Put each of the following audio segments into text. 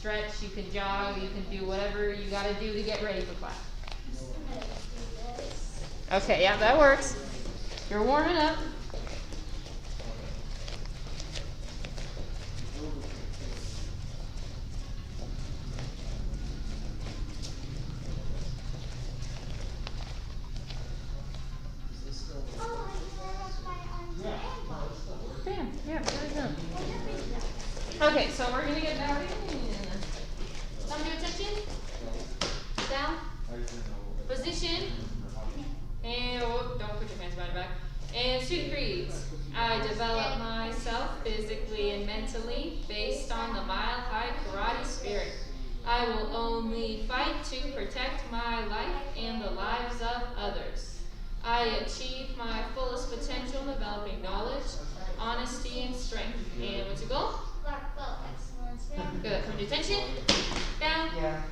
stretch, you can jog, you can do whatever you got to do to get ready for class. Okay, yeah, that works. You're warming up. Bam, yeah, very good. Okay, so we're gonna get down in. Some new attention. Down. Position. And don't put your hands behind your back. And student greets. I develop myself physically and mentally based on the mile-high karate spirit. I will only fight to protect my life and the lives of others. I achieve my fullest potential developing knowledge, honesty, and strength. And what's your goal? Black belt excellence. Good. Come to attention. Down. Yeah.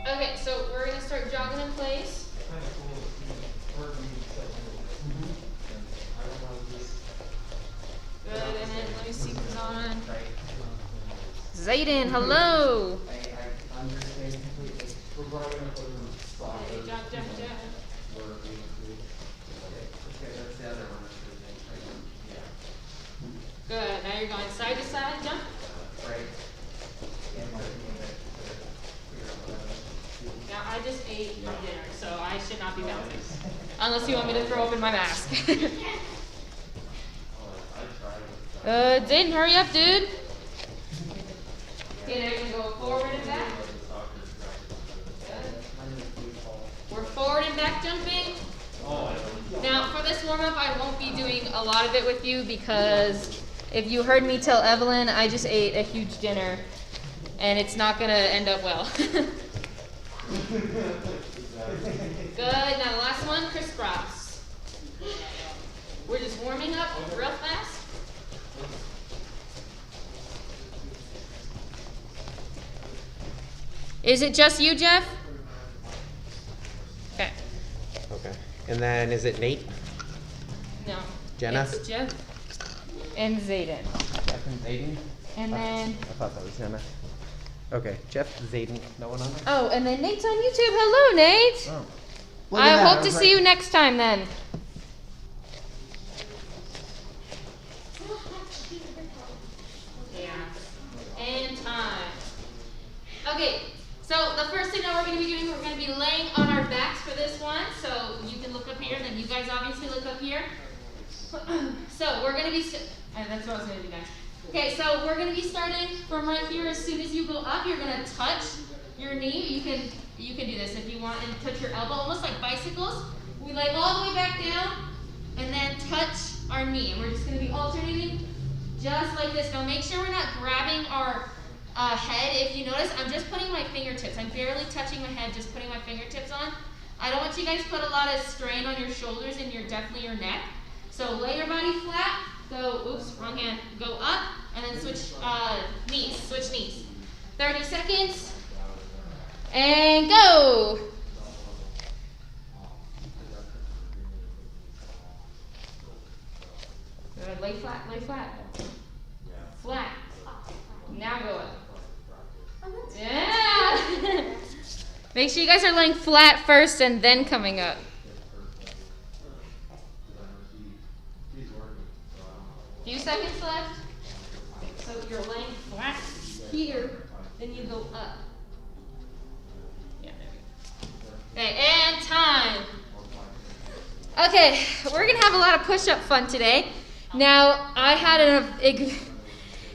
Okay, so we're going to start jogging in place. Good, and then let me see who's on. Zaidan, hello. I understand completely. We're probably going to put them in the spot. Hey, jump. Okay, that's the other one. Yeah. Good, now you're going side to side, jump. Right. Now I just ate from dinner, so I should not be bouncing. Unless you want me to throw open my mask. Zayden, hurry up, dude. Okay, now you're gonna go forward and back. Good. We're forward and back jumping. Now for this warm up, I won't be doing a lot of it with you because if you heard me tell Evelyn, I just ate a huge dinner and it's not gonna end up well. Good, now the last one, crisscross. We're just warming up real fast. Is it just you, Jeff? Okay. Okay. And then is it Nate? No. Jenna? It's Jeff and Zayden. Jeff and Zayden? And then... I thought that was Jenna. Okay, Jeff, Zayden, no one on there? Oh, and then Nate's on YouTube. Hello, Nate. Oh. I hope to see you next time then. Yeah. And time. Okay, so the first thing that we're going to be doing, we're going to be laying on our backs for this one. So you can look up here, and then you guys obviously look up here. So we're going to be, that's what I was going to do next. Okay, so we're going to be starting from right here. As soon as you go up, you're going to touch your knee. You can do this if you want, and touch your elbow, almost like bicycles. We lay all the way back down, and then touch our knee. And we're just going to be alternating just like this. Now make sure we're not grabbing our head. If you notice, I'm just putting my fingertips. I'm barely touching my head, just putting my fingertips on. I don't want you guys to put a lot of strain on your shoulders and definitely your neck. So lay your body flat. Go, oops, wrong hand. Go up, and then switch knees. Switch knees. 30 seconds. And go. Good. Lay flat, lay flat. Flat. Now go up. Yeah. Make sure you guys are laying flat first and then coming up. Few seconds left. So you're laying flat here, then you go up. Yeah, there we go. Okay, and time. Okay, we're gonna have a lot of push-up fun today. Now, I had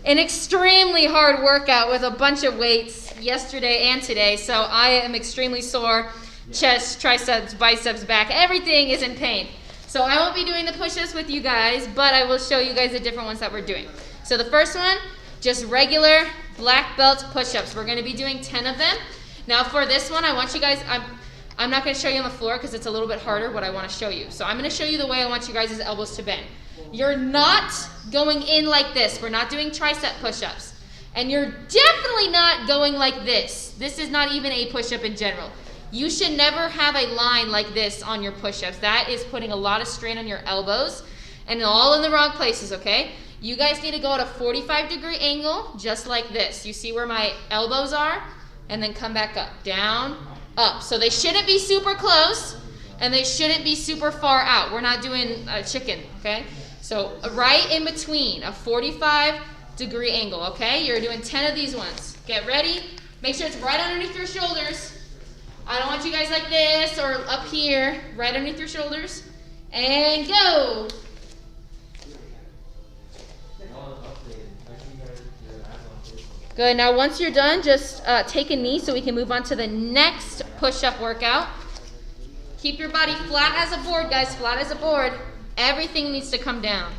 an extremely hard workout with a bunch of weights yesterday and today, so I am extremely sore. Chest, triceps, biceps, back, everything is in pain. So I won't be doing the push-ups with you guys, but I will show you guys the different ones that we're doing. So the first one, just regular black belt push-ups. We're going to be doing 10 of them. Now for this one, I want you guys, I'm not going to show you on the floor because it's a little bit harder what I want to show you. So I'm going to show you the way I want you guys' elbows to bend. You're not going in like this. We're not doing tricep push-ups. And you're definitely not going like this. This is not even a push-up in general. You should never have a line like this on your push-ups. That is putting a lot of strain on your elbows and all in the wrong places, okay? You guys need to go at a 45-degree angle, just like this. You see where my elbows are? And then come back up, down, up. So they shouldn't be super close, and they shouldn't be super far out. We're not doing a chicken, okay? So right in between, a 45-degree angle, okay? You're doing 10 of these ones. Get ready. Make sure it's right underneath your shoulders. I don't want you guys like this or up here, right underneath your shoulders. And go. Good. Now once you're done, just take a knee so we can move on to the next push-up workout. Keep your body flat as a board, guys, flat as a board. Everything needs to come down.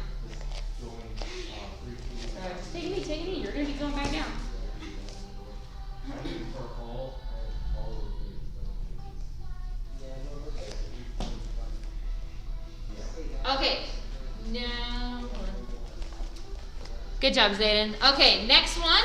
Just take a knee, take a knee. You're going to be going back down. Okay. Now, good job, Zaidan. Okay, next one.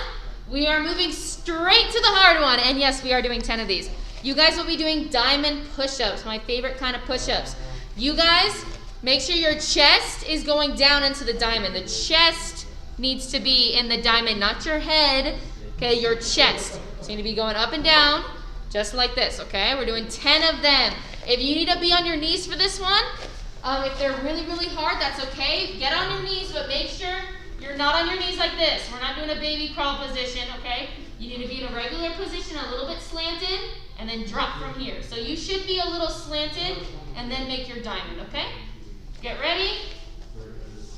We are moving straight to the hard one. And yes, we are doing 10 of these. You guys will be doing diamond push-ups, my favorite kind of push-ups. You guys, make sure your chest is going down into the diamond. The chest needs to be in the diamond, not your head. Okay, your chest. So you need to be going up and down, just like this, okay? We're doing 10 of them. If you need to be on your knees for this one, if they're really, really hard, that's okay. Get on your knees, but make sure you're not on your knees like this. We're not doing a baby crawl position, okay? You need to be in a regular position, a little bit slanted, and then drop from here. So you should be a little slanted, and then make your diamond, okay? Get ready,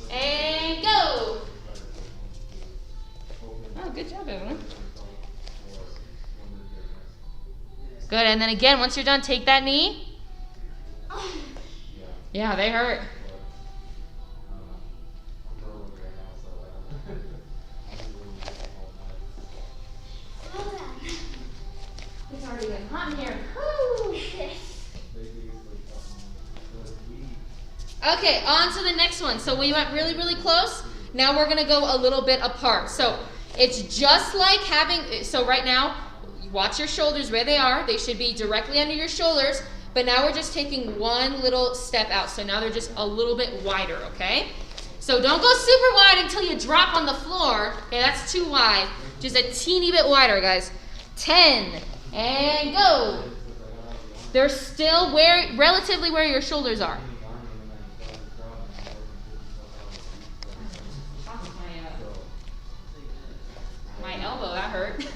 and go. Oh, good job, everyone. Good, and then again, once you're done, take that knee. Yeah, they hurt. It's already getting hot in here. Woo! Okay, on to the next one. So we went really, really close. Now we're going to go a little bit apart. So it's just like having, so right now, watch your shoulders where they are. They should be directly under your shoulders. But now we're just taking one little step out. So now they're just a little bit wider, okay? So don't go super wide until you drop on the floor. Okay, that's too wide. Just a teeny bit wider, guys. 10, and go. They're still relatively where your shoulders are. My elbow, that hurt.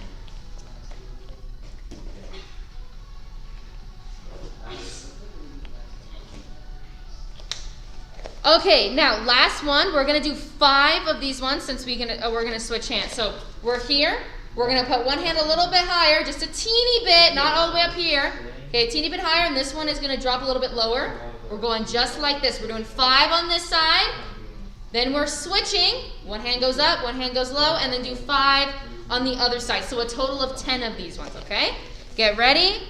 Okay, now last one. We're gonna do 5 of these ones since we're gonna switch hands. So we're here. We're gonna put one hand a little bit higher, just a teeny bit, not all the way up here. Okay, a teeny bit higher, and this one is gonna drop a little bit lower. We're going just like this. We're doing 5 on this side. Then we're switching. One hand goes up, one hand goes low, and then do 5 on the other side. So a total of 10 of these ones, okay? Get ready,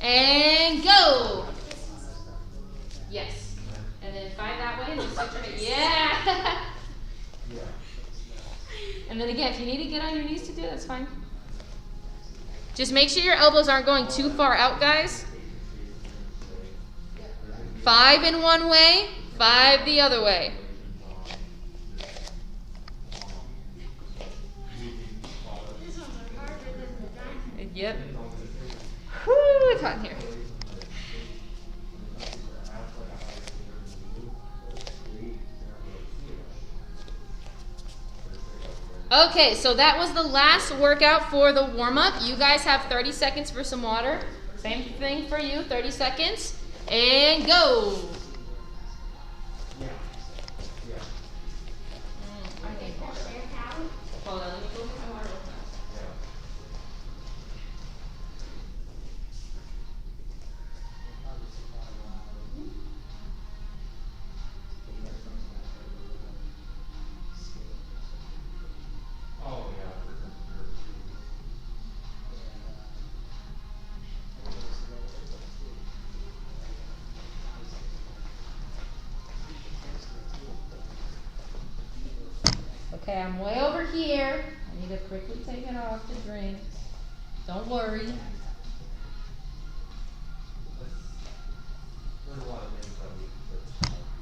and go. Yes. And then 5 that way, and then switch your feet. Yeah. And then again, if you need to get on your knees to do it, that's fine. Just make sure your elbows aren't going too far out, guys. 5 in one way, 5 the other way. These ones are harder than the diamond. Yep. Whoo, it's hot in here. Okay, so that was the last workout for the warm-up. You guys have 30 seconds for some water. Same thing for you, 30 seconds. And go. Hold on, let me go get some water real fast. Okay, I'm way over here. I need to quickly take it off to drink. Don't worry. There's a lot of things that we could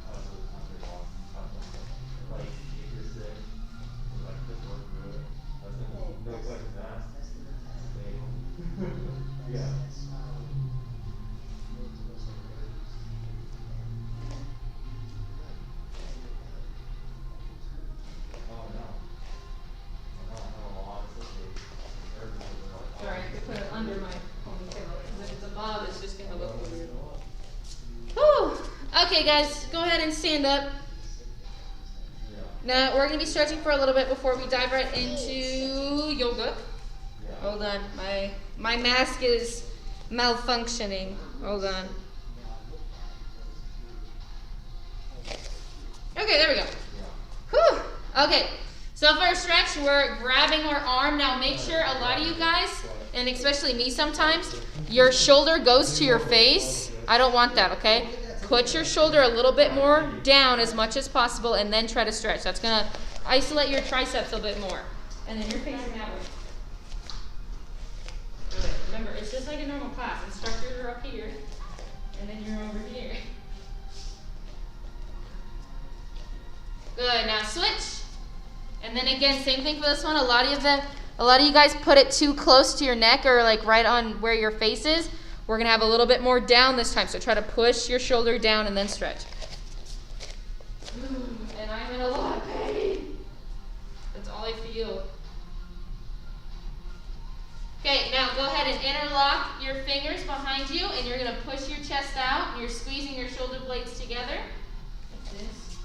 possibly talk about, like if you're sick, Okay, guys, go ahead and stand up. Now, we're going to be stretching for a little bit before we dive right into yoga. Hold on, my mask is malfunctioning. Hold on. Okay, there we go. Whew. Okay, so for our stretch, we're grabbing our arm. Now make sure a lot of you guys, and especially me sometimes, your shoulder goes to your face. I don't want that, okay? Put your shoulder a little bit more down as much as possible and then try to stretch. That's going to isolate your triceps a bit more. And then you're facing that way. Good. Remember, it's just like a normal class. Instructors are up here, and then you're over here. Good, now switch. And then again, same thing for this one. A lot of you guys put it too close to your neck or like right on where your face is. We're gonna have a little bit more down this time. So try to push your shoulder down and then stretch. And I'm in a lot of pain. That's all I feel. Okay, now go ahead and interlock your fingers behind you and you're gonna push your chest out and you're squeezing your shoulder blades together. Like this.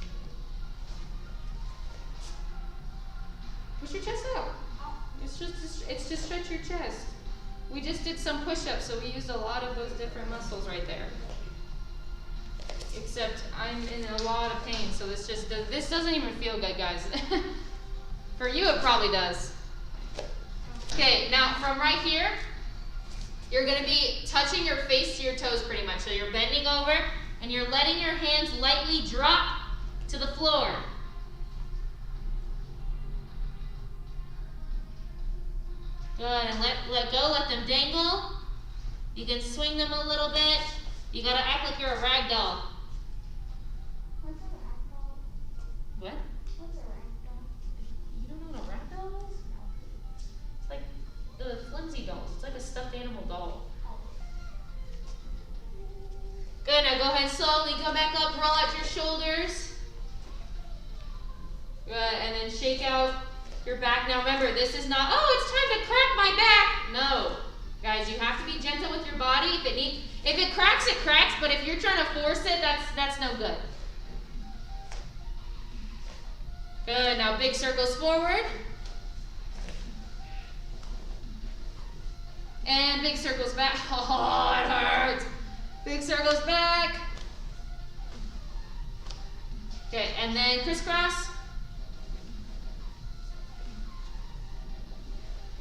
Push your chest out. It's just stretch your chest. We just did some push-ups, so we used a lot of those different muscles right there. Except I'm in a lot of pain, so this doesn't even feel good, guys. For you, it probably does. Okay, now from right here, you're going to be touching your face to your toes pretty much. So you're bending over, and you're letting your hands lightly drop to the floor. Good, and let go, let them dangle. You can swing them a little bit. You gotta act like you're a rag doll. What's a rag doll? What? What's a rag doll? You don't know what a rag doll is? It's like the flimsy dolls. It's like a stuffed animal doll. Good, now go ahead slowly, come back up, roll out your shoulders. Good, and then shake out your back. Now remember, this is not, oh, it's time to crack my back. No. Guys, you have to be gentle with your body. If it cracks, it cracks, but if you're trying to force it, that's no good. Good, now big circles forward. And big circles back. Oh, it hurts. Big circles back. Okay, and then crisscross.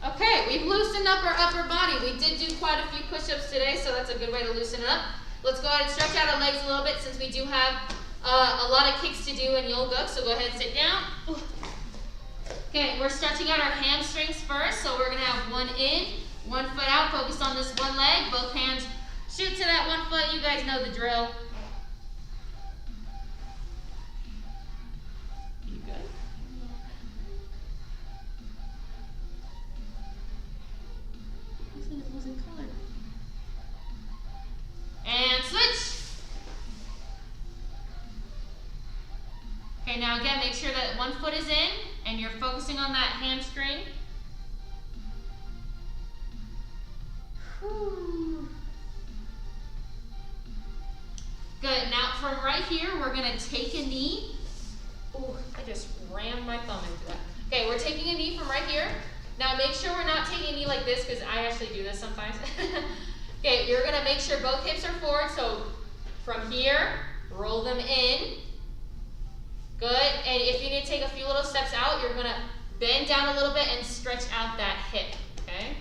Okay, we've loosened up our upper body. We did do quite a few push-ups today, so that's a good way to loosen it up. Let's go ahead and stretch out our legs a little bit since we do have a lot of kicks to do in yoga, so go ahead and sit down. Okay, we're stretching out our hamstrings first, so we're going to have one in, one foot out, focus on this one leg, both hands shoot to that one foot. You guys know the drill. You good? Losing color. And switch. Okay, now again, make sure that one foot is in and you're focusing on that hamstring. Whew. Good, now from right here, we're gonna take a knee. Ooh, I just rammed my thumb into that. Okay, we're taking a knee from right here. Now make sure we're not taking a knee like this because I actually do this sometimes. Okay, you're gonna make sure both hips are forward, so from here, roll them in. Good, and if you need to take a few little steps out, you're gonna bend down a little bit and stretch out that hip, okay?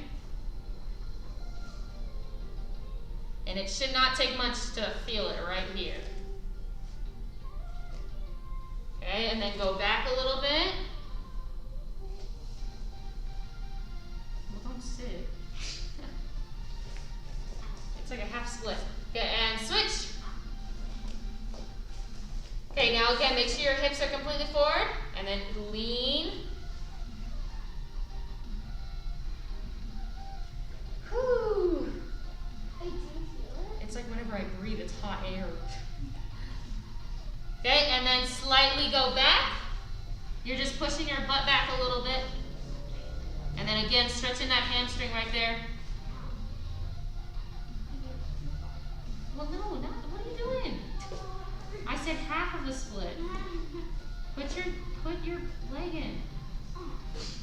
And it should not take much to feel it right here. Okay, and then go back a little bit. Well, don't sit. It's like a half split. Okay, and switch. Okay, now again, make sure your hips are completely forward, and then lean. Whew. Wait, do you feel it? It's like whenever I breathe, it's hot air. Okay, and then slightly go back. You're just pushing your butt back a little bit. And then again, stretching that hamstring right there. Well, no, not, what are you doing? I said half of the split. Put your leg in.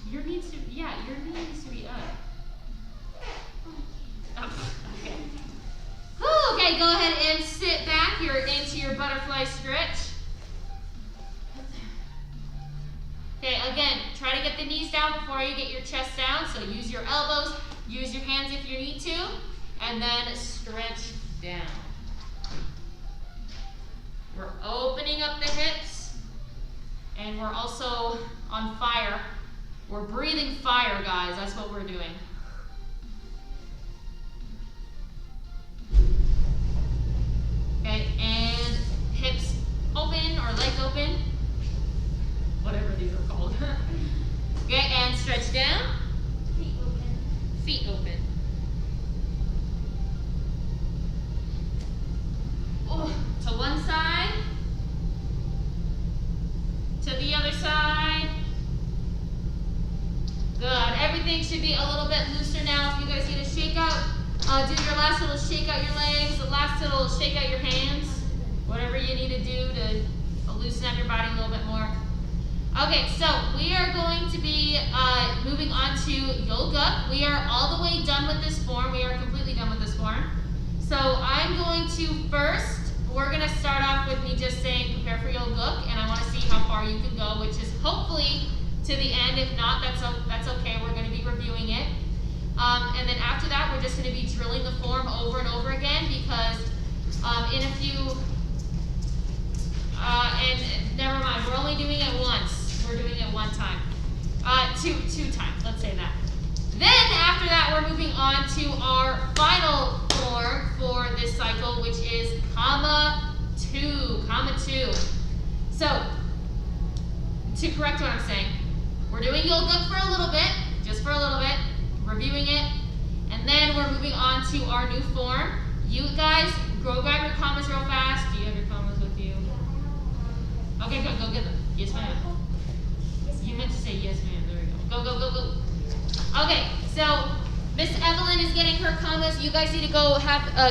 Your knee needs to be up. Oh, okay. Whew, okay, go ahead and sit back. You're into your butterfly stretch. Okay, again, try to get the knees down before you get your chest down. So use your elbows, use your hands if you need to, and then stretch down. We're opening up the hips, and we're also on fire. We're breathing fire, guys. That's what we're doing. Okay, and hips open or legs open. Whatever these are called. Okay, and stretch down. Feet open. Feet open. Oh, to one side. To the other side. Good. Everything should be a little bit looser now. If you guys need a shake out, do your last little shake out your legs, the last little shake out your hands. Whatever you need to do to loosen up your body a little bit more. Okay, so we are going to be moving on to yoga. We are all the way done with this form. We are completely done with this form. So I'm going to first, we're going to start off with me just saying prepare for yoga, and I want to see how far you can go, which is hopefully to the end. If not, that's okay. We're going to be reviewing it. And then after that, we're just going to be drilling the form over and over again because in a few, and never mind, we're only doing it once. We're doing it one time. Two times, let's say that. Then after that, we're moving on to our final form for this cycle, which is comma two. So, to correct what I'm saying, we're doing yoga for a little bit, just for a little bit, reviewing it, and then we're moving on to our new form. You guys, go grab your commas real fast. Do you have your commas with you? Okay, good, go get them. Yes, ma'am. You meant to say yes, ma'am. There we go. Go. Okay, so Miss Evelyn is getting her commas. You guys need to go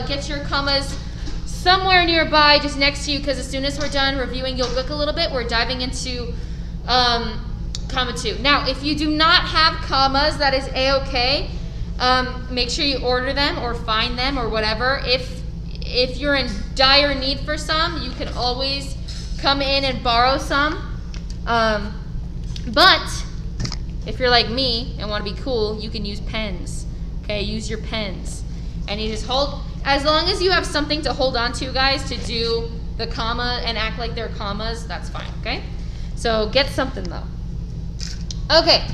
get your commas somewhere nearby, just next to you, because as soon as we're done reviewing yogic a little bit, we're diving into comma two. Now, if you do not have commas, that is a-okay. Make sure you order them or find them or whatever. If you're in dire need for some, you can always come in and borrow some. But if you're like me and want to be cool, you can use pens. Okay, use your pens. And you just hold, as long as you have something to hold on to, guys, to do the comma and act like they're commas, that's fine, okay? So get something though. Okay.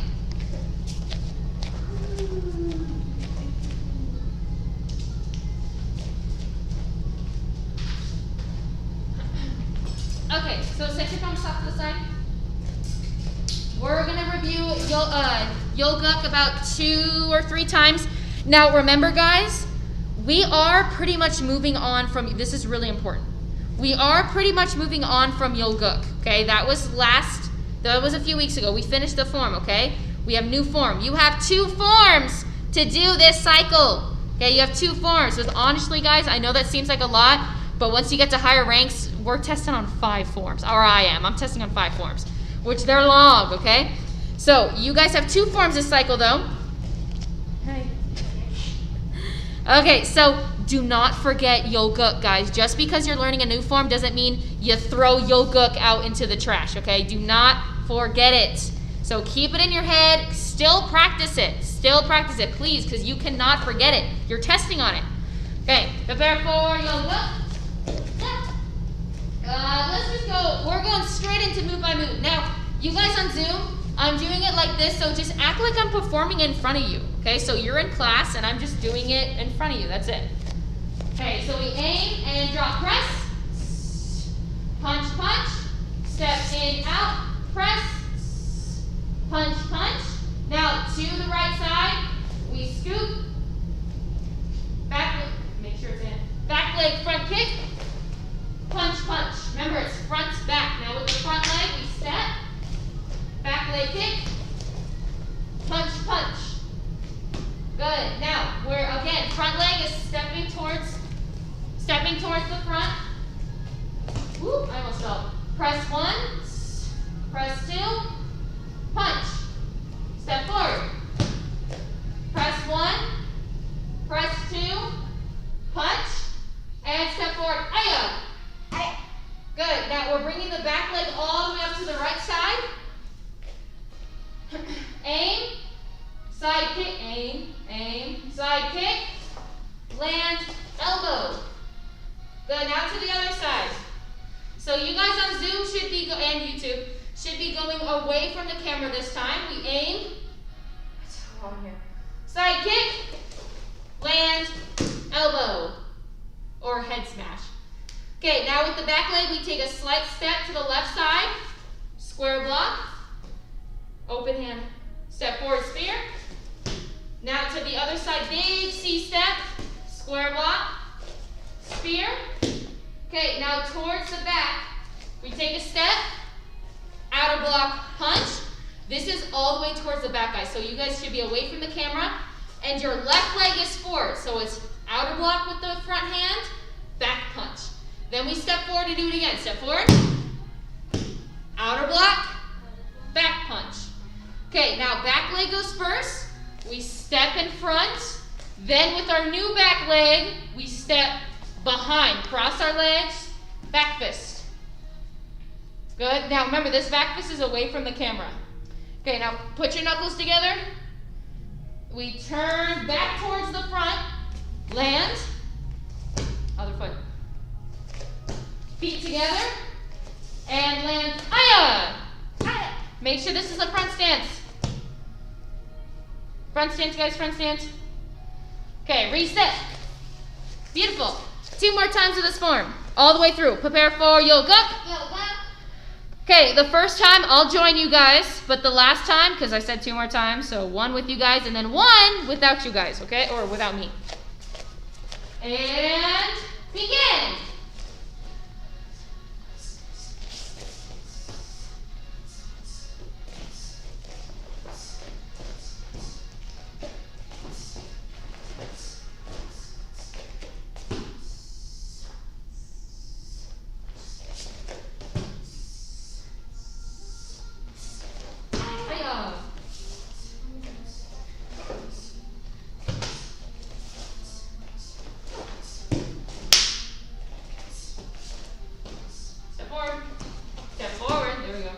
Okay, so set your thumbs off to the side. We're gonna review yogic about 2 or 3 times. Now remember, guys, we are pretty much moving on from, this is really important. We are pretty much moving on from yogic, okay? That was a few weeks ago. We finished the form, okay? We have new form. You have 2 forms to do this cycle, okay? You have 2 forms. So honestly, guys, I know that seems like a lot, but once you get to higher ranks, we're testing on 5 forms, or I am. I'm testing on 5 forms, which they're long, okay? So you guys have 2 forms this cycle, though. Hey. Okay, so do not forget yogic, guys. Just because you're learning a new form doesn't mean you throw yogic out into the trash, okay? Do not forget it. So keep it in your head. Still practice it. Please, because you cannot forget it. You're testing on it. Okay, prepare for yogic. Let's just go. We're going straight into move by move. Now, you guys on Zoom, I'm doing it like this, so just act like I'm performing in front of you. Okay, so you're in class and I'm just doing it in front of you. That's it. Okay, so we aim and drop, press, punch, punch, step in, out, press, punch, punch. Now to the right side, we scoop, back, make sure it's in, back leg front kick, punch, punch. Remember, it's front, back. Now with the front leg, we step, back leg kick, punch, punch. Good. Now, again, front leg is stepping towards the front. Woo, I almost land, elbow. Good, now to the other side. So you guys on Zoom should be, and YouTube, should be going away from the camera this time. We aim, it's long here. Side kick, land, elbow, or head smash. Okay, now with the back leg, we take a slight step to the left side, square block, open hand, step forward, spear. Now to the other side, big C step, square block, spear. Okay, now towards the back, we take a step, outer block, punch. This is all the way towards the back, guys, so you guys should be away from the camera, and your left leg is forward, so it's outer block with the front hand, back punch. Then we step forward and do it again. Step forward, outer block, back punch. Okay, now back leg goes first. We step in front. Then with our new back leg, we step behind. Cross our legs, back fist. Good. Now remember, this back fist is away from the camera. Okay, now put your knuckles together. We turn back towards the front. Land. Other foot. Feet together. And land. Aya! Aya! Make sure this is a front stance. Front stance, guys, front stance. Okay, reset. Beautiful. 2 more times of this form. All the way through. Prepare for yoga. Yoga. Okay, the first time I'll join you guys, but the last time, because I said 2 more times, so 1 with you guys and then 1 without you guys, okay? Or without me. And begin. Step forward. There we go.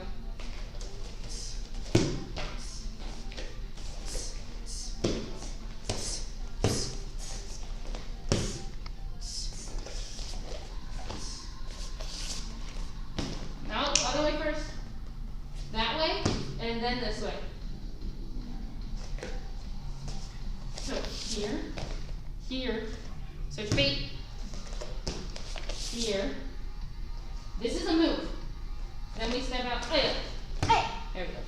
Now, other way first. That way, and then this way. So here, here, switch feet, here. This is a move. Then we step out. Oh yeah. Hey. There we go.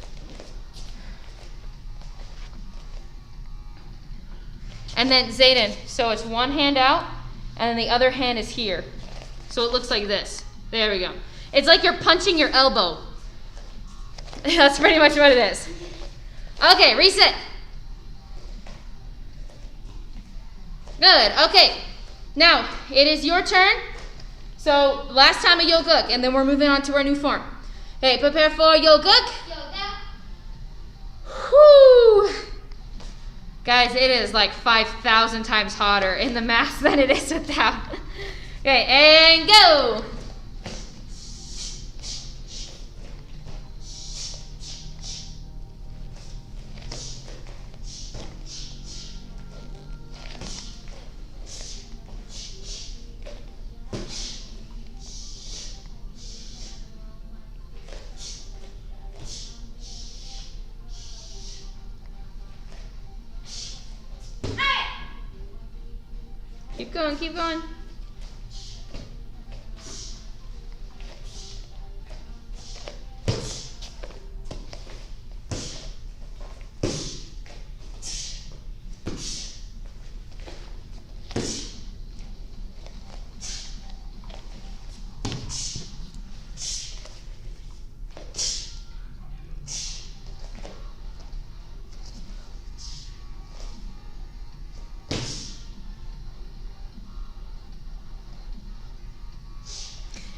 And then Zaidan. So it's one hand out, and then the other hand is here. So it looks like this. There we go. It's like you're punching your elbow. That's pretty much what it is. Okay, reset. Good. Okay. Now it is your turn. So last time a yoguk, and then we're moving on to our new form. Okay, prepare for yoguk. Yoga. Whoo! Guys, it is like 5,000 times hotter in the mask than it is without. Okay, and go. Keep going, keep going.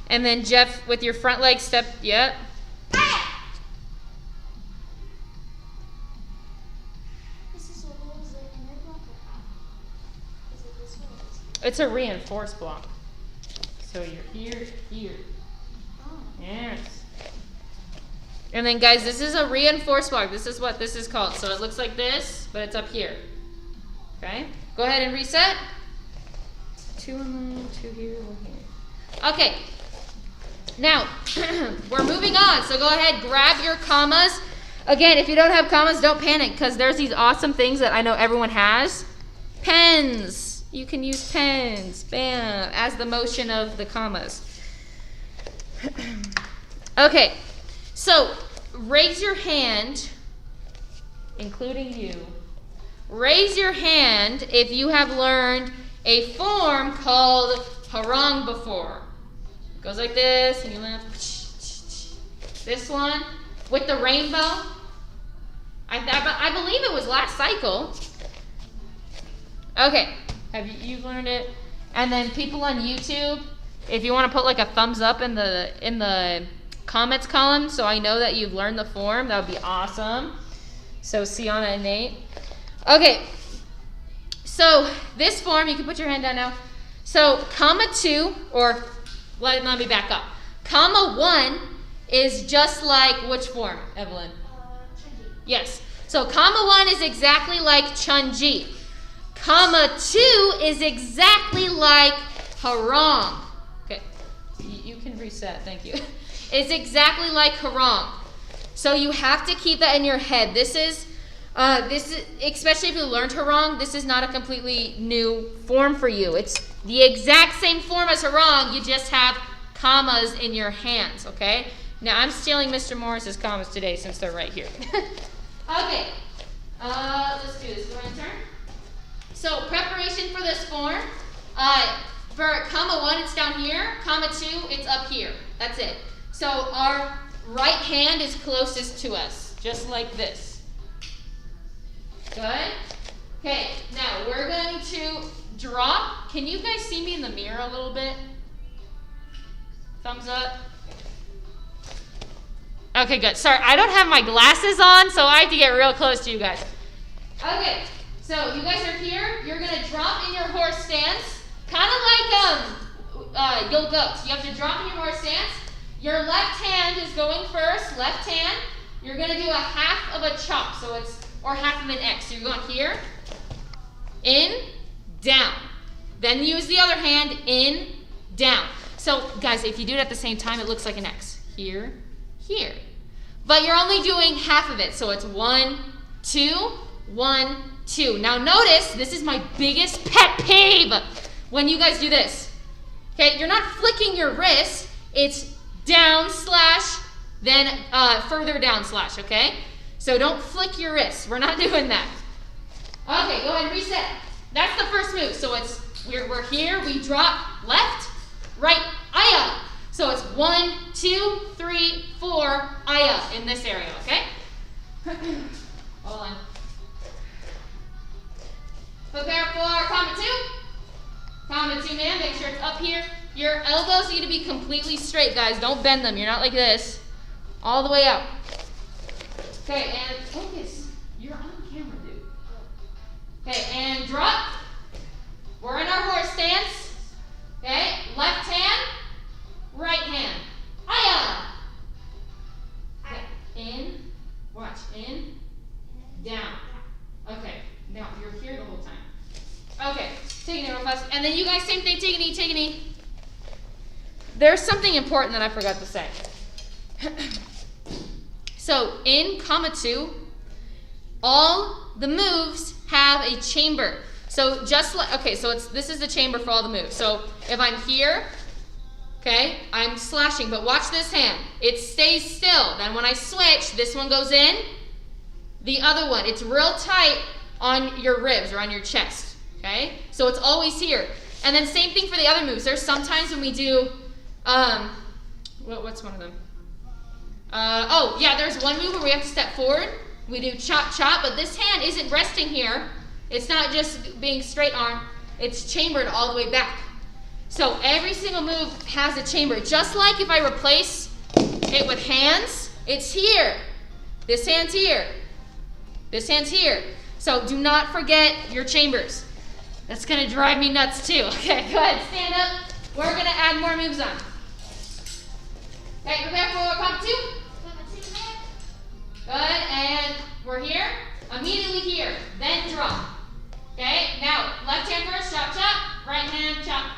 And then Jeff, with your front leg step, yep. This is what it is like in your block. Is it this way? It's a reinforced block. So you're here, here. Oh. Yes. And then guys, this is a reinforced block. This is what this is called. So it looks like this, but it's up here. Okay? Go ahead and reset. 2 on the 2 here, 1 here. Okay. Now, we're moving on. So go ahead, grab your commas. Again, if you don't have commas, don't panic because there's these awesome things that I know everyone has. Pens. You can use pens. Bam. As the motion of the commas. Okay. So raise your hand, including you. Raise your hand if you have learned a form called Haram before. It goes like this, and you learn this one with the rainbow. I believe it was last cycle. Okay, have you've learned it? And then people on YouTube, if you want to put like a thumbs up in the comments column, so I know that you've learned the form, that would be awesome. So Sienna and Nate. Okay, so this form, you can put your hand down now. So comma 2, or let me back up. Comma 1 is just like which form, Evelyn? Chunji. Yes. So comma 1 is exactly like Chunji. Comma 2 is exactly like Haram. Okay, you can reset, thank you. It's exactly like Haram. So you have to keep that in your head. This is, especially if you learned Haram, this is not a completely new form for you. It's the exact same form as Haram, you just have commas in your hands, okay? Now I'm stealing Mr. Morris's commas today since they're right here. Okay, let's do this. Go ahead and turn. So preparation for this form. For comma 1, it's down here. Comma 2, it's up here. That's it. So our right hand is closest to us, just like this. Good. Okay, now we're going to drop. Can you guys see me in the mirror a little bit? Thumbs up. Okay, good. Sorry, I don't have my glasses on, so I have to get real close to you guys. Okay, so you guys are here. You're going to drop in your horse stance, kind of like you'll goat. You have to drop in your horse stance. Your left hand is going first, left hand. You're going to do a half of a chop, so it's, or half of an X. So you're going here, in, down. Then use the other hand, in, down. So guys, if you do it at the same time, it looks like an X. Here, here. But you're only doing half of it, so it's 1, 2, 1, 2. Now notice, this is my biggest pet peeve when you guys do this. Okay, you're not flicking your wrist, it's down slash, then further down slash, okay? So don't flick your wrist, we're not doing that. Okay, go ahead and reset. That's the first move, so it's, we're here, we drop left, right, ayah. So it's 1, 2, 3, 4, ayah in this area, okay? Hold on. Prepare for comma 2. Comma 2, man, make sure it's up here. Your elbows need to be completely straight, guys. Don't bend them. You're not like this. All the way out. Okay, and focus. You're on camera, dude. Okay, and drop. We're in our horse stance. Okay, left hand, right hand. Ayah. Okay, in. Watch, in, down. Okay, now you're here the whole time. Okay, taking it real fast. And then you guys, same thing, take a knee, take a knee. There's something important that I forgot to say. So in comma 2, all the moves have a chamber. So just like, okay, so this is the chamber for all the moves. So if I'm here, okay, I'm slashing, but watch this hand. It stays still. Then when I switch, this one goes in, the other one, it's real tight on your ribs or on your chest, okay? So it's always here. And then same thing for the other moves. There's sometimes when we do, what's one of them? Oh, yeah, there's one move where we have to step forward. We do chop, chop, but this hand isn't resting here. It's not just being straight arm. It's chambered all the way back. So every single move has a chamber. Just like if I replace it with hands, it's here. This hand's here. This hand's here. So do not forget your chambers. That's gonna drive me nuts too. Okay, go ahead, stand up. We're gonna add more moves on. Okay, prepare for comma 2. Good, and we're here. Immediately here, then drop. Okay, now left hand first, chop, chop. Right hand, chop,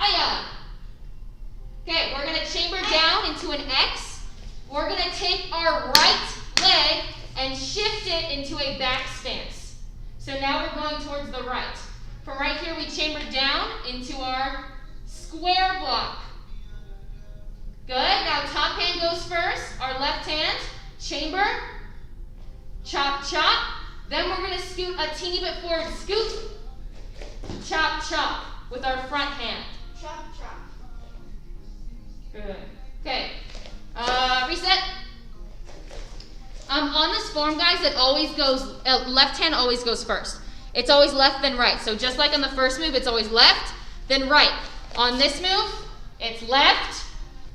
here, we chamber down into our square block. Good. Now top hand goes first. Our left hand, chamber, chop, chop. Then we're going to scoot a teeny bit forward. Scoot, chop, chop with our front hand. Chop, chop. Good. Okay. Reset. On this form, guys, it always goes, left hand always goes first. It's always left, then right. So just like on the first move, it's always left, then right. On this move, it's left,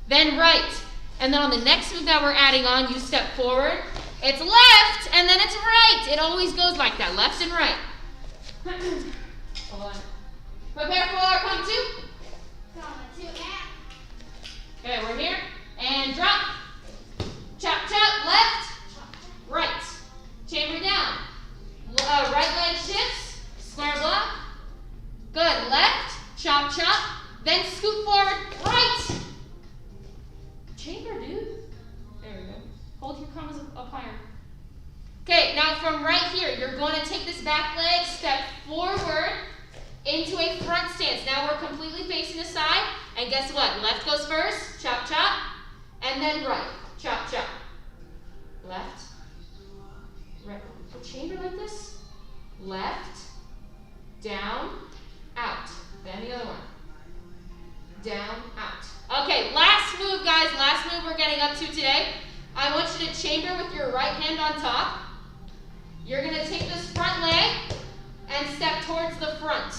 then right. And then on the next move that we're adding on, you step forward. It's left, and then it's right. It always goes like that, left and right. Hold on. Prepare for come two. Come to that. Okay, we're here. And drop. Chop, chop, left, right. Chamber down. Right leg shifts, square block. Good, left, chop, chop. Then scoot forward, right. Chamber, dude. There we go. Hold your commas up higher. Okay, now from right here, you're going to take this back leg, step forward into a front stance. Now we're completely facing the side. And guess what? Left goes first, chop, chop. And then right, chop, chop. Left, right. So chamber like this. Left, down, out. Then the other one. Down, out. Okay, last move, guys. Last move we're getting up to today. I want you to chamber with your right hand on top. You're going to take this front leg and step towards the front.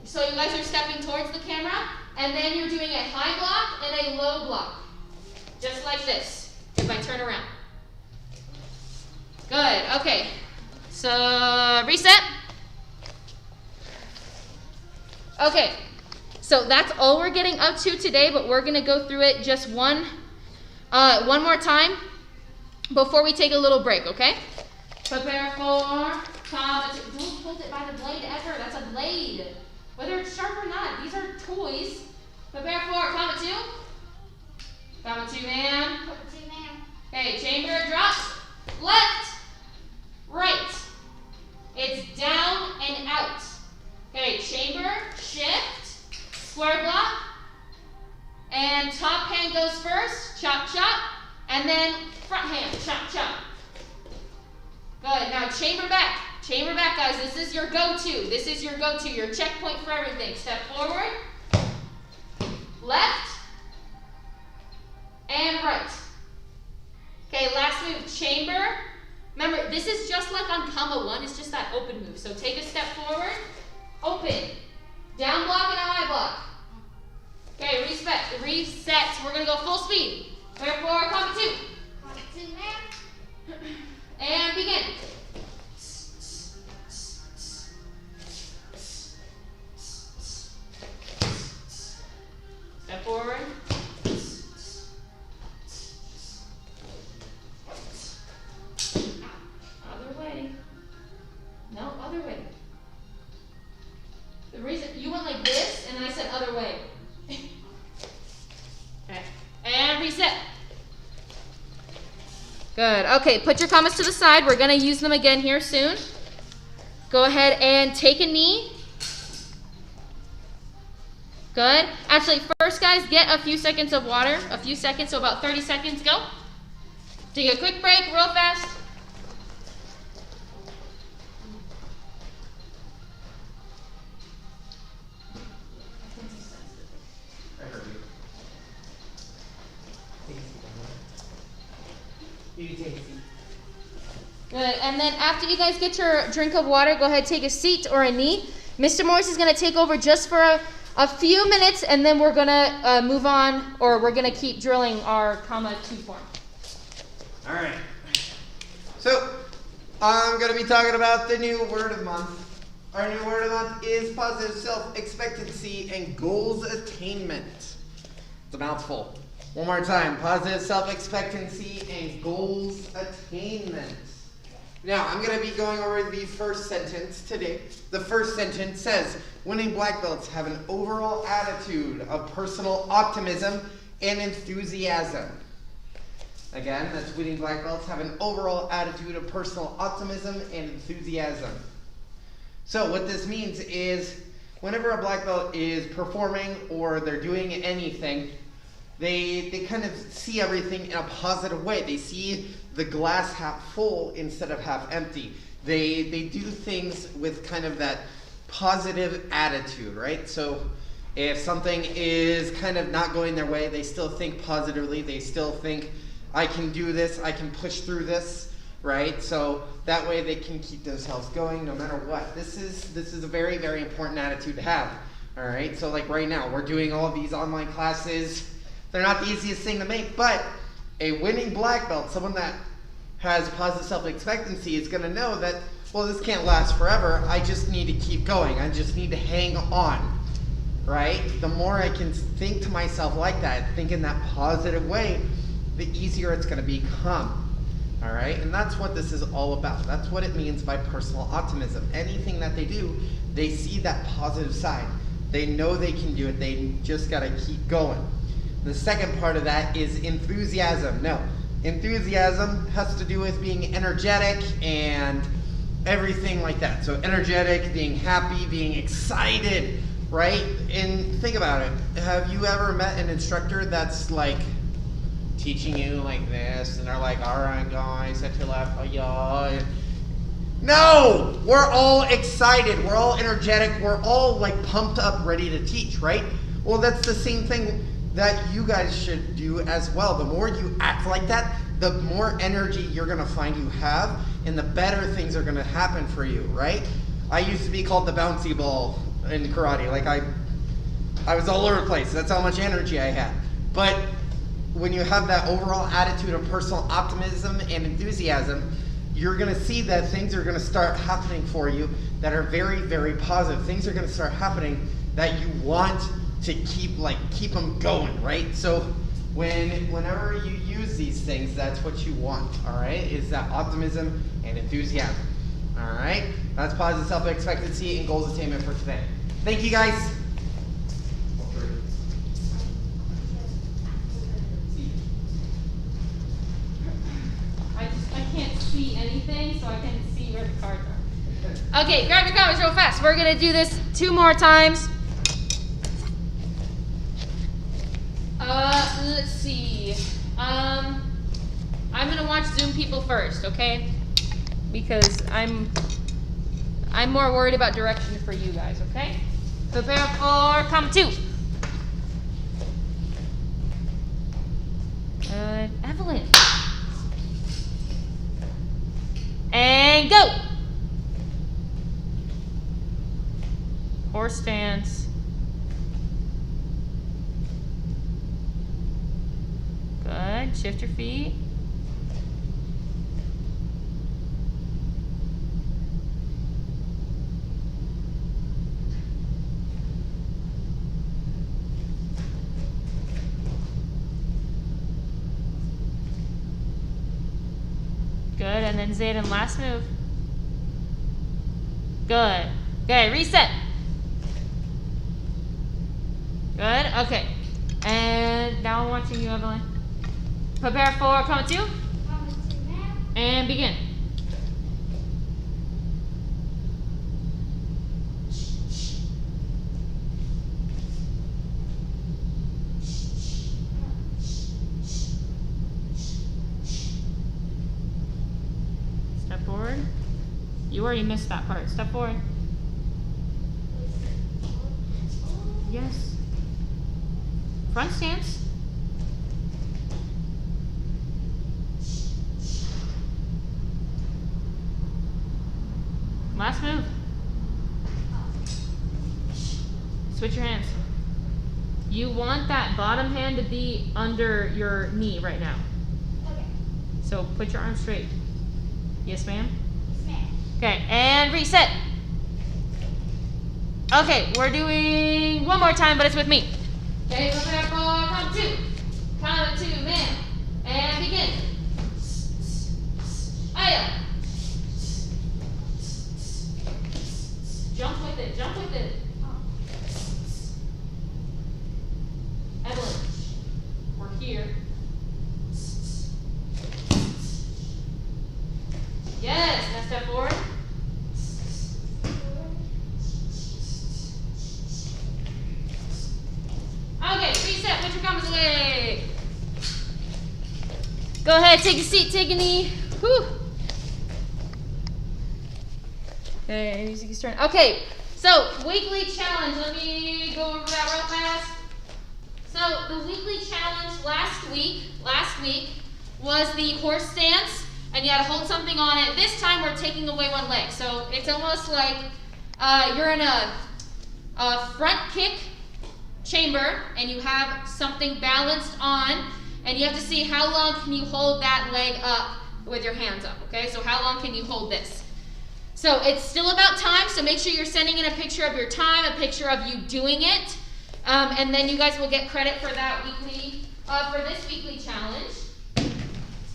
So you guys are stepping towards the camera, and then you're doing a high block and a low block. Just like this, if I turn around. Good, okay. So, reset. Okay, so that's all we're getting up to today, but we're going to go through it just one more time before we take a little break, okay? Prepare for come. Don't hold it by the blade ever. That's a blade. Whether it's sharp or not, these are toys. Prepare for comma two. Comma two, ma'am. Come to ma'am. Okay, chamber, drop. Left, right. It's down and out. Okay, chamber, shift, square block. And top hand goes first, chop, chop. And then front hand, chop, chop. Good, now chamber back. Chamber back, guys. This is your go-to. This is your go-to, your checkpoint for everything. Step forward, left, and right. Okay, last move, chamber. Remember, this is just like on comma one. It's just that open move. So take a step forward, open, down block and a high block. Okay, reset. We're going to go full speed. Prepare for comma two. Come to ma'am. And begin. Step forward. Other way. No, other way. The reason you went like this and I said other way. Okay. And reset. Good. Okay, put your commas to the side. We're going to use them again here soon. Go ahead and take a knee. Good. Actually, first, guys, get a few seconds of water. A few seconds, so about 30 seconds. Go. Take a quick break, real fast. I heard you. You can take a seat. Good. And then after you guys get your drink of water, go ahead, take a seat or a knee. Mr. Morris is going to take over just for a few minutes, and then we're going to move on, or we're going to keep drilling our comma two form. All right. So, I'm going to be talking about the new word of the month. Our new word of the month is positive self-expectancy and goals attainment. It's a mouthful. One more time. Positive self-expectancy and goals attainment. Now, I'm going to be going over the first sentence today. The first sentence says, winning black belts have an overall attitude of personal optimism and enthusiasm. Again, that's winning black belts have an overall attitude of personal optimism and enthusiasm. So what this means is whenever a black belt is performing or they're doing anything, they kind of see everything in a positive way. They see the glass half full instead of half empty. They do things with kind of that positive attitude, right? So if something is kind of not going their way, they still think positively. They still think, I can do this, I can push through this, right? So that way they can keep themselves going no matter what. This is a very, very important attitude to have, all right? So like right now, we're doing all these online classes. They're not the easiest thing to make, but a winning black belt, someone that has positive self-expectancy, is gonna know that, well, this can't last forever. I just need to keep going. I just need to hang on, right? The more I can think to myself like that, think in that positive way, the easier it's gonna become, all right? And that's what this is all about. That's what it means by personal optimism. Anything that they do, they see that positive side. They know they can do it. They just gotta keep going. The second part of that is enthusiasm. No, enthusiasm has to do with being energetic and everything like that. So energetic, being happy, being excited, right? And think about it. Have you ever met an instructor that's like teaching you like this and they're like, all right guys, set to left, oh yeah. No, we're all excited, we're all energetic, we're all like pumped up, ready to teach, right? Well, that's the same thing that you guys should do as well. The more you act like that, the more energy you're gonna find you have and the better things are gonna happen for you, right? I used to be called the bouncy ball in karate. Like I was all over the place. That's how much energy I had. But when you have that overall attitude of personal optimism and enthusiasm, you're gonna see that things are gonna start happening for you that are very, very positive. Things are gonna start happening that you want to keep them going, right? So whenever you use these things, that's what you want, all right? Is that optimism and enthusiasm, all right? That's positive self-expectancy and goals attainment for today. Thank you, guys. I can't see anything, so I can see where the cards are. Okay, grab your comments real fast. We're gonna do this 2 more times. Let's see. I'm gonna watch Zoom people first, okay? Because I'm more worried about direction for you guys, okay? Prepare for come 2. Evelyn. And go. Horse stance. Good. Shift your feet. Good. And then Zaidan, last move. Good. Okay, reset. Good. Okay. And now I'm watching you, Evelyn. Prepare for count 2. And begin. Step forward. You already missed that part. Step forward. Yes. Front stance. Last move. Switch your hands. You want that bottom hand to be under your knee right now. Okay. So put your arms straight. Yes, ma'am? Yes, ma'am. Okay, and reset. Okay, we're doing 1 more time, but it's with me. Okay, prepare for count 2. Count 2, ma'am. And begin. Aya. Jump with it, jump with it. Evelyn, we're here. Yes, now step forward. Go ahead, take a seat, take a knee. Whew. Okay, music's turn. Okay, so weekly challenge. Let me go over that real fast. So the weekly challenge last week was the horse stance, and you had to hold something on it. This time we're taking away one leg, so it's almost like you're in a front kick chamber, and you have something balanced on, and you have to see how long can you hold that leg up with your hands up. Okay, so how long can you hold this? So it's still about time, so make sure you're sending in a picture of your time, a picture of you doing it, and then you guys will get credit for that weekly, for this weekly challenge.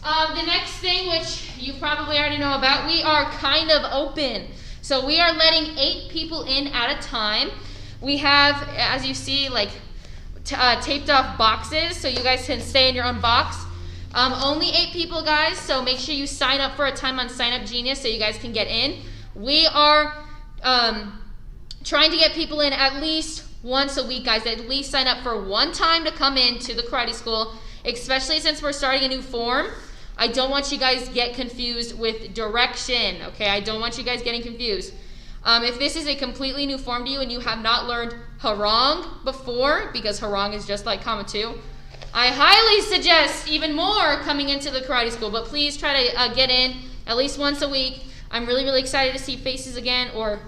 The next thing, which you probably already know about, we are kind of open. So we are letting 8 people in at a time. We have, as you see, like taped off boxes, so you guys can stay in your own box. Only 8 people, guys, so make sure you sign up for a time on Sign Up Genius so you guys can get in. We are trying to get people in at least once a week, guys. At least sign up for one time to come in to the karate school, especially since we're starting a new form. I don't want you guys get confused with direction, okay? I don't want you guys getting confused. If this is a completely new form to you and you have not learned Haram before, because Haram is just like Kama 2, I highly suggest even more coming into the karate school, but please try to get in at least once a week. I'm really, really excited to see faces again, or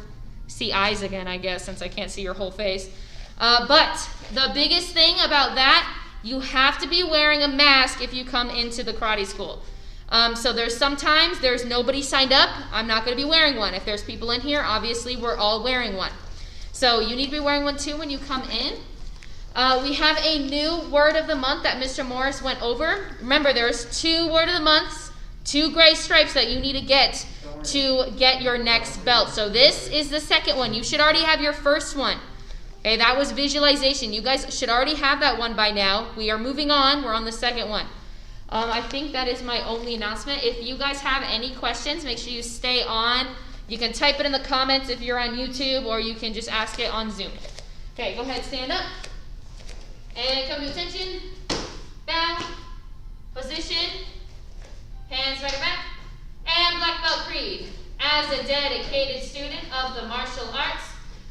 see eyes again, I guess, since I can't see your whole face. But the biggest thing about that, you have to be wearing a mask if you come into the karate school. So sometimes there's nobody signed up. I'm not going to be wearing one. If there's people in here, obviously we're all wearing one. So you need to be wearing one too when you come in. We have a new word of the month that Mr. Morris went over. Remember, there's 2 word of the months, 2 gray stripes that you need to get your next belt. So this is the second one. You should already have your first one. Okay, that was visualization. You guys should already have that one by now. We are moving on. We're on the second one. I think that is my only announcement. If you guys have any questions, make sure you stay on. You can type it in the comments if you're on YouTube, or you can just ask it on Zoom. Okay, go ahead, stand up. And come to attention. Bow. Position. Hands right back. And black belt creed. As a dedicated student of the martial arts,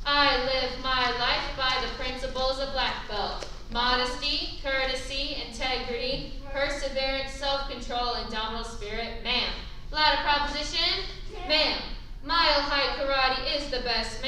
I live my life by the principles of black belt. Modesty, courtesy, integrity, perseverance, self-control, and dominant spirit. Ma'am. Ladder proposition. Ma'am. Mile high karate is the best.